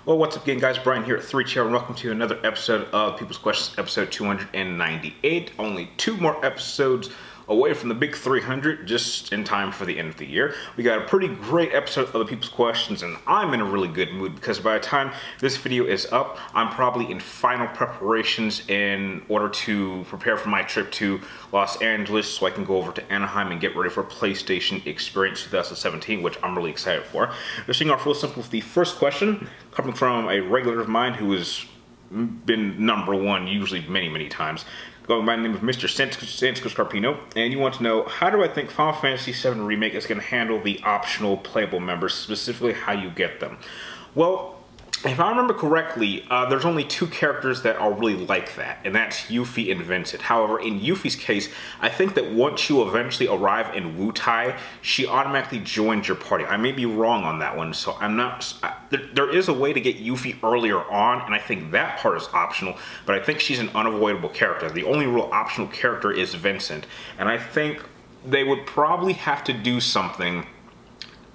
Well, what's up again, guys? Brian here at 3Chair, and welcome to another episode of People's Questions, episode 298. Only 2 more episodes away from the big 300, just in time for the end of the year. We got a pretty great episode of the People's Questions, and I'm in a really good mood because by the time this video is up, I'm probably in final preparations in order to prepare for my trip to Los Angeles so I can go over to Anaheim and get ready for PlayStation Experience 2017, which I'm really excited for. Just starting off real simple with the first question, coming from a regular of mine who has been #1 usually many times. Going by the name of Mr. SANTIAGO SCARPINO, and you want to know, how do I think Final Fantasy VII Remake is going to handle the optional playable members, specifically how you get them? Well, if I remember correctly, there's only 2 characters that are really like that, and that's Yuffie and Vincent. However, in Yuffie's case, I think that once you eventually arrive in Wutai, she automatically joins your party. I may be wrong on that one, so I'm not... There is a way to get Yuffie earlier on, and I think that part is optional, but I think she's an unavoidable character. The only real optional character is Vincent, and I think they would probably have to do something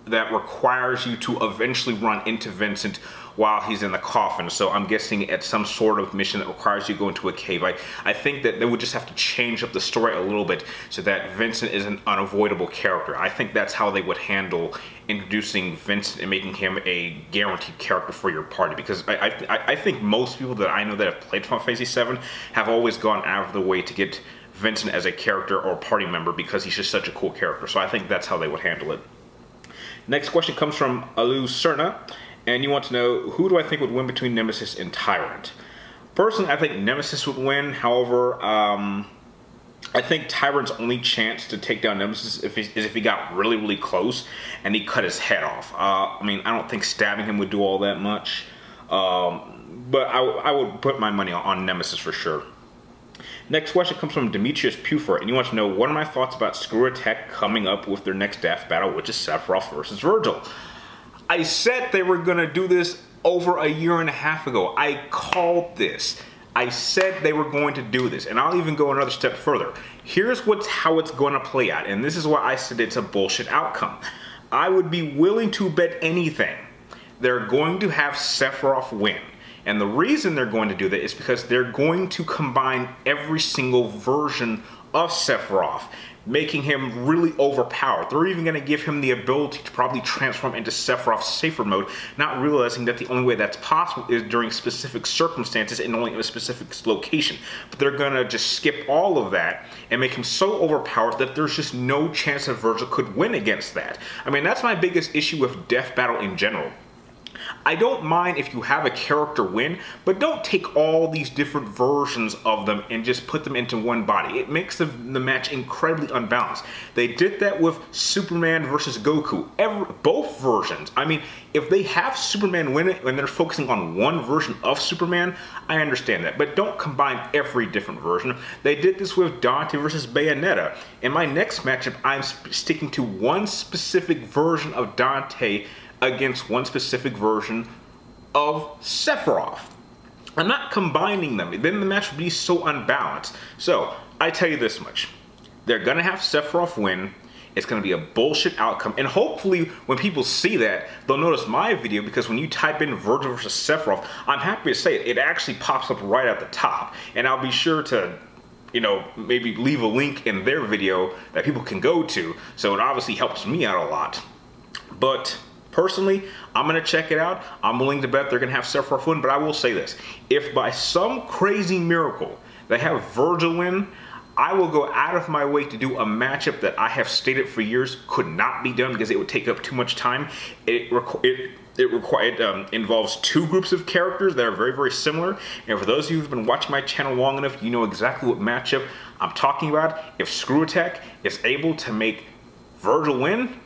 that requires you to eventually run into Vincent while he's in the coffin. So I'm guessing at some sort of mission that requires you to go into a cave. I think that they would just have to change up the story a little bit so that Vincent is an unavoidable character. I think that's how they would handle introducing Vincent and making him a guaranteed character for your party, because I think most people that I know that have played Final Fantasy VII have always gone out of the way to get Vincent as a character or party member because he's just such a cool character. So I think that's how they would handle it. Next question comes from SERNA, and you want to know, who do I think would win between Nemesis and Tyrant? Personally, I think Nemesis would win. However, I think Tyrant's only chance to take down Nemesis is if he got really close and he cut his head off. I mean, I don't think stabbing him would do all that much, but I would put my money on Nemesis for sure. Next question comes from DEMETRIUS PFIFER, and you want to know, what are my thoughts about SCRUZ coming up with their next death battle, which is Sephiroth versus Virgil? I said they were going to do this over a year and a half ago. I called this. I said they were going to do this, and I'll even go another step further. Here's how it's going to play out, and this is why I said it's a bullshit outcome. I would be willing to bet anything they're going to have Sephiroth win. And the reason they're going to do that is because they're going to combine every single version of Sephiroth, making him really overpowered. They're even going to give him the ability to probably transform into Sephiroth's safer mode, not realizing that the only way that's possible is during specific circumstances and only in a specific location. But they're going to just skip all of that and make him so overpowered that there's just no chance that Virgil could win against that. I mean, that's my biggest issue with Death Battle in general. I don't mind if you have a character win, but don't take all these different versions of them and just put them into one body. It makes the match incredibly unbalanced. They did that with Superman versus Goku. Both versions. I mean, if they have Superman win it and they're focusing on one version of Superman, I understand that. But don't combine every different version. They did this with Dante versus Bayonetta. In my next matchup, I'm sticking to one specific version of Dante against one specific version of Sephiroth. I'm not combining them. Then the match would be so unbalanced. So, I tell you this much. They're going to have Sephiroth win. It's going to be a bullshit outcome. And hopefully, when people see that, they'll notice my video, because when you type in Virgil versus Sephiroth, I'm happy to say it actually pops up right at the top. And I'll be sure to, you know, maybe leave a link in their video that people can go to. So it obviously helps me out a lot. But personally, I'm going to check it out. I'm willing to bet they're going to have Sephiroth win, but I will say this. If by some crazy miracle they have Virgil win, I will go out of my way to do a matchup that I have stated for years could not be done because it would take up too much time. It involves 2 groups of characters that are very similar. And for those of you who've been watching my channel long enough, you know exactly what matchup I'm talking about. If SCRUZ is able to make Virgil win,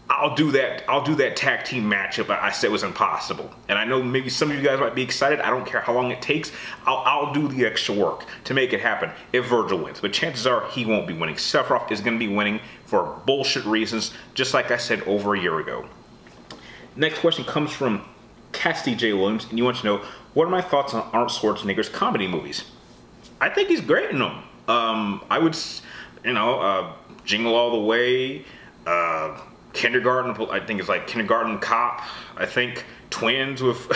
I'll do that tag team matchup I said was impossible. And I know maybe some of you guys might be excited. I don't care how long it takes. I'll do the extra work to make it happen if Virgil wins. But chances are he won't be winning. Sephiroth is going to be winning for bullshit reasons, just like I said over a year ago. Next question comes from CASSIDY J. Williams, and you want to know, what are my thoughts on Arnold Schwarzenegger's comedy movies? I think he's great in them. I would, you know, Jingle All the Way, Kindergarten, I think it's like Kindergarten Cop, I think, twins with.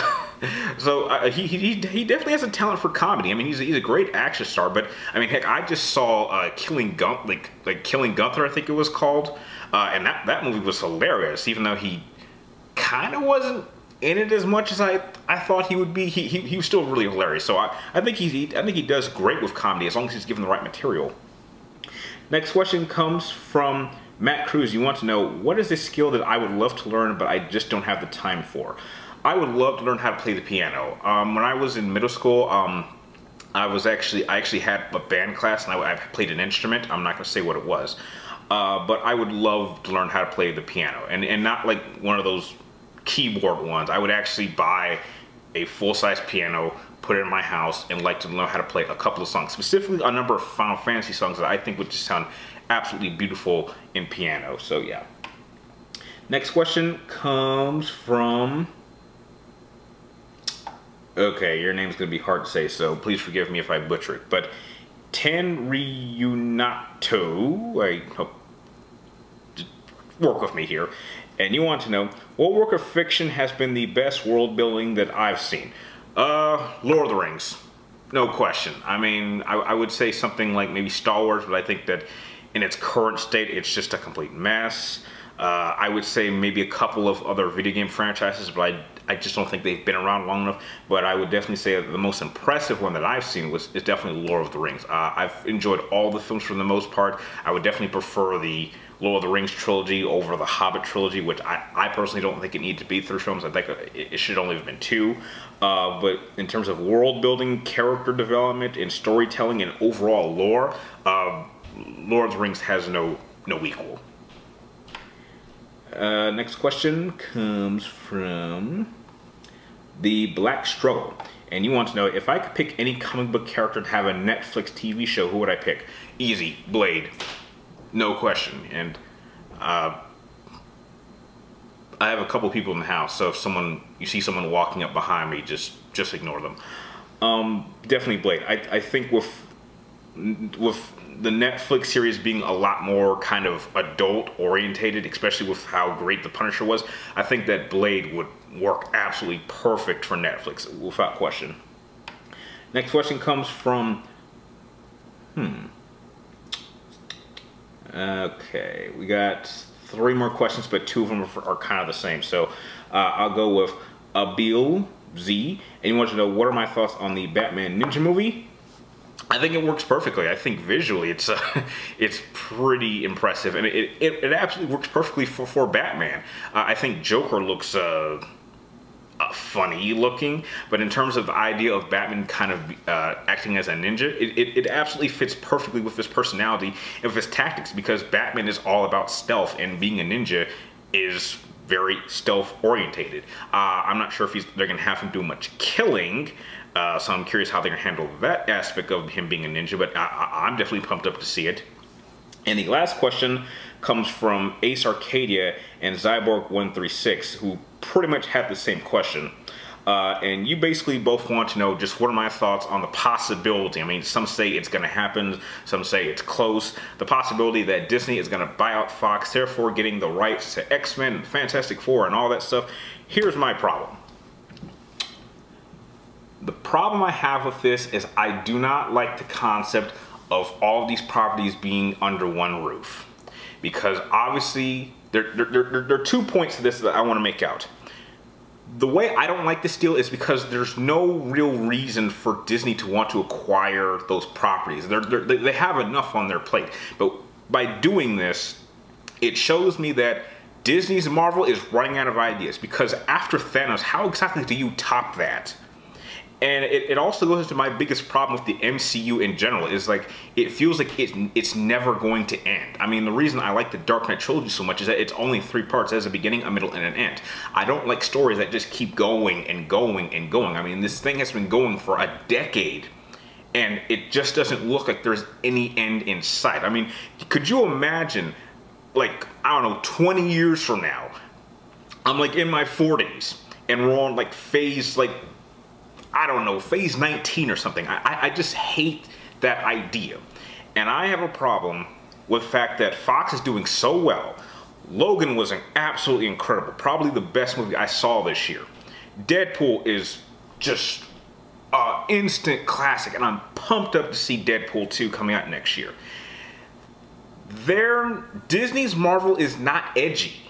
So he definitely has a talent for comedy. I mean, he's a great action star. But I mean, heck, I just saw Killing Gunther, I think it was called, and that movie was hilarious. Even though he kind of wasn't in it as much as I thought he would be, he was still really hilarious. So I think he does great with comedy as long as he's given the right material. Next question comes from Matt CRUZ. You want to know, what is a skill that I would love to learn but I just don't have the time for? I would love to learn how to play the piano. When I was in middle school, I actually had a band class, and I played an instrument. I'm not going to say what it was, but I would love to learn how to play the piano, and not like one of those keyboard ones. I would actually buy a full-size piano, put it in my house, and like to learn how to play a couple of songs, specifically a number of Final Fantasy songs that I think would just sound absolutely beautiful in piano. So yeah. Next question comes from, okay, your name's gonna be hard to say, so please forgive me if I butcher it, but TENRYUUNAITO, I hope, just work with me here. And you want to know, what work of fiction has been the best world building that I've seen? Lord of the Rings, no question. I mean, I would say something like maybe Star Wars, but I think that in its current state, it's just a complete mess. I would say maybe a couple of other video game franchises, but I just don't think they've been around long enough. But I would definitely say that the most impressive one that I've seen is definitely Lord of the Rings. I've enjoyed all the films for the most part. I would definitely prefer the Lord of the Rings trilogy over the Hobbit trilogy, which I personally don't think it needed to be 3 films. I think it should only have been 2. But in terms of world building, character development, and storytelling, and overall lore, Lord of the Rings has no equal. Next question comes from The Black Struggle. And you want to know, if I could pick any comic book character to have a Netflix TV show, who would I pick? Easy, Blade. No question. And I have a couple people in the house, so if you see someone walking up behind me, just ignore them. Definitely Blade. I think with the Netflix series being a lot more kind of adult orientated, especially with how great The Punisher was, I think that Blade would work absolutely perfect for Netflix, without question. Next question comes from, okay, we got 3 more questions, but 2 of them are kind of the same. So I'll go with ABEL Z, and you want to know, what are my thoughts on the Batman Ninja movie? I think it works perfectly. I think visually it's pretty impressive, and it absolutely works perfectly for Batman. I think Joker looks funny looking, but in terms of the idea of Batman kind of acting as a ninja, it absolutely fits perfectly with his personality and with his tactics, because Batman is all about stealth, and being a ninja is very stealth orientated. I'm not sure if they're gonna have him do much killing, so I'm curious how they're gonna handle that aspect of him being a ninja, but I'm definitely pumped up to see it. And the last question comes from Ace Arcadia and Zyborg136, who pretty much have the same question. And you basically both want to know just what are my thoughts on the possibility. I mean, some say it's going to happen, some say it's close. The possibility that Disney is going to buy out Fox, therefore getting the rights to X-Men and Fantastic Four and all that stuff. Here's my problem. The problem I have with this is I do not like the concept of all these properties being under one roof. Because obviously, there are 2 points to this that I want to make out. The way I don't like this deal is because there's no real reason for Disney to want to acquire those properties. They have enough on their plate. But by doing this, it shows me that Disney's Marvel is running out of ideas. Because after Thanos, how exactly do you top that? And it also goes into my biggest problem with the MCU in general, is like, it feels like it's never going to end. I mean, the reason I like the Dark Knight trilogy so much is that it's only 3 parts. It has a beginning, a middle, and an end. I don't like stories that just keep going and going and going. I mean, this thing has been going for a decade, and it just doesn't look like there's any end in sight. I mean, could you imagine, like, I don't know, 20 years from now, I'm like in my 40s, and we're on like phase, like, I don't know, phase 19 or something. I just hate that idea. And I have a problem with the fact that Fox is doing so well. Logan was an absolutely incredible, probably the best movie I saw this year. Deadpool is just an instant classic, and I'm pumped up to see Deadpool 2 coming out next year. Disney's Marvel is not edgy.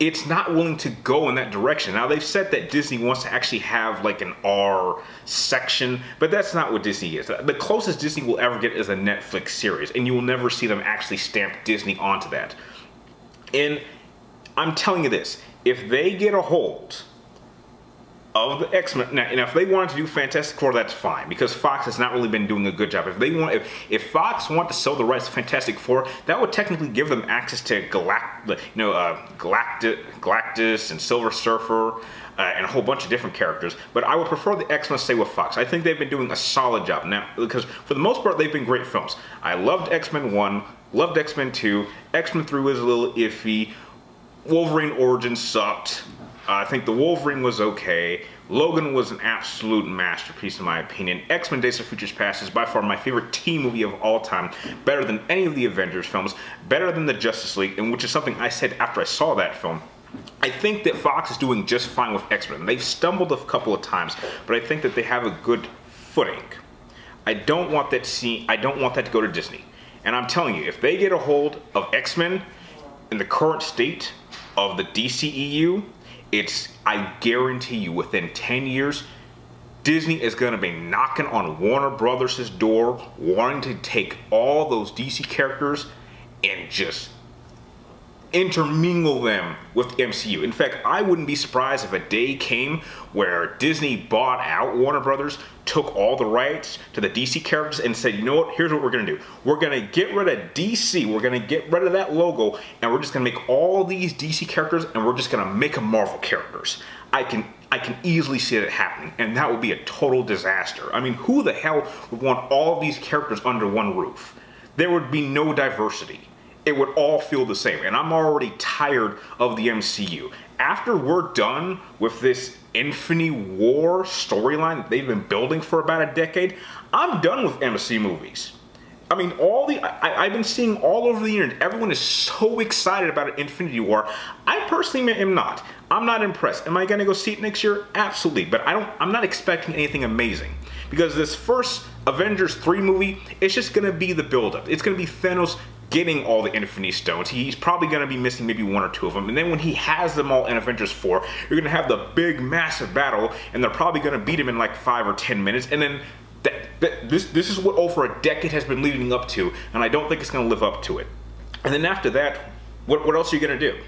It's not willing to go in that direction. Now, they've said that Disney wants to actually have like an R section, but that's not what Disney is. The closest Disney will ever get is a Netflix series, and you will never see them actually stamp Disney onto that. And I'm telling you this, if they get a hold of the X-Men, now if they wanted to do Fantastic Four, that's fine, because Fox has not really been doing a good job. If Fox want to sell the rights to Fantastic Four, that would technically give them access to Galactus and Silver Surfer and a whole bunch of different characters. But I would prefer the X-Men stay with Fox. I think they've been doing a solid job now, because for the most part they've been great films. I loved X-Men 1, loved X-Men 2, X-Men 3 was a little iffy, Wolverine Origins sucked. I think the Wolverine was okay. Logan was an absolute masterpiece in my opinion. X-Men Days of Future Past is by far my favorite team movie of all time. Better than any of the Avengers films. Better than the Justice League, and which is something I said after I saw that film. I think that Fox is doing just fine with X-Men. They've stumbled a couple of times, but I think that they have a good footing. I don't want that to go to Disney. And I'm telling you, if they get a hold of X-Men in the current state of the DCEU, I guarantee you, within 10 years, Disney is going to be knocking on Warner Brothers' door, wanting to take all those DC characters and just intermingle them with the MCU. In fact, I wouldn't be surprised if a day came where Disney bought out Warner Brothers, took all the rights to the DC characters, and said, you know what, here's what we're going to do. We're going to get rid of DC, we're going to get rid of that logo, and we're just going to make all these DC characters, and we're just going to make them Marvel characters. I can easily see that happening, and that would be a total disaster. I mean, who the hell would want all these characters under one roof? There would be no diversity. It would all feel the same, and I'm already tired of the MCU. After we're done with this Infinity War storyline that they've been building for about a decade, I'm done with MCU movies. I mean, I've been seeing all over the internet, everyone is so excited about Infinity War. I personally am not. I'm not impressed. Am I gonna go see it next year? Absolutely, but I'm not expecting anything amazing. Because this first Avengers 3 movie, it's just gonna be the build-up. It's gonna be Thanos getting all the Infinity Stones. He's probably going to be missing maybe one or two of them, and then when he has them all in Avengers 4, you're going to have the big massive battle, and they're probably going to beat him in like 5 or 10 minutes, and then this is what over a decade has been leading up to, and I don't think it's going to live up to it. And then after that, what else are you going to do?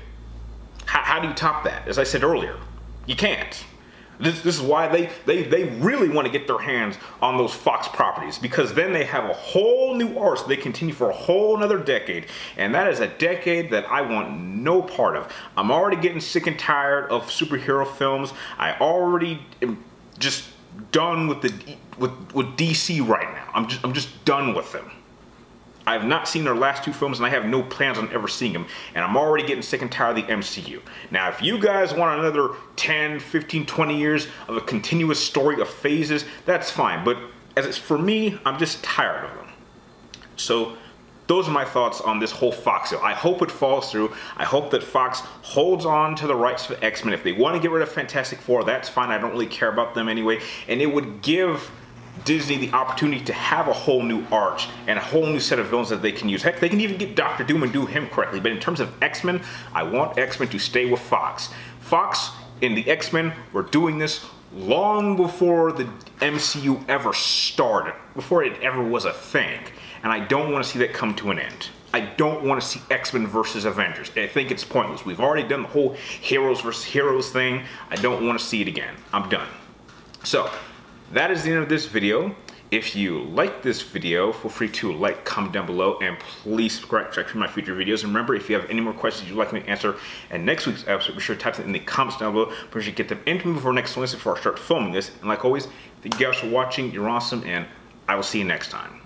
How do you top that? As I said earlier, you can't. This is why they really want to get their hands on those Fox properties, because then they have a whole new arc so they continue for a whole another decade, and that is a decade that I want no part of. I'm already getting sick and tired of superhero films. I already am just done with DC right now. I'm just done with them. I have not seen their last 2 films, and I have no plans on ever seeing them, and I'm already getting sick and tired of the MCU. Now, if you guys want another 10, 15, 20 years of a continuous story of phases, that's fine, but as it's for me, I'm just tired of them. So, those are my thoughts on this whole Fox deal. I hope it falls through. I hope that Fox holds on to the rights for X-Men. If they want to get rid of Fantastic Four, that's fine. I don't really care about them anyway, and it would give Disney the opportunity to have a whole new arch and a whole new set of villains that they can use. Heck, they can even get Dr. Doom and do him correctly. But in terms of X-Men, I want X-Men to stay with Fox. Fox and the X-Men were doing this long before the MCU ever started, before it ever was a thing. And I don't want to see that come to an end. I don't want to see X-Men versus Avengers. I think it's pointless. We've already done the whole heroes versus heroes thing. I don't want to see it again. I'm done. So, that is the end of this video. If you like this video, feel free to like, comment down below, and please subscribe for my future videos. And remember, if you have any more questions you'd like me to answer in next week's episode, be sure to type them in the comments down below. Be sure to get them into me before next Wednesday before I start filming this. And like always, thank you guys for watching. You're awesome, and I will see you next time.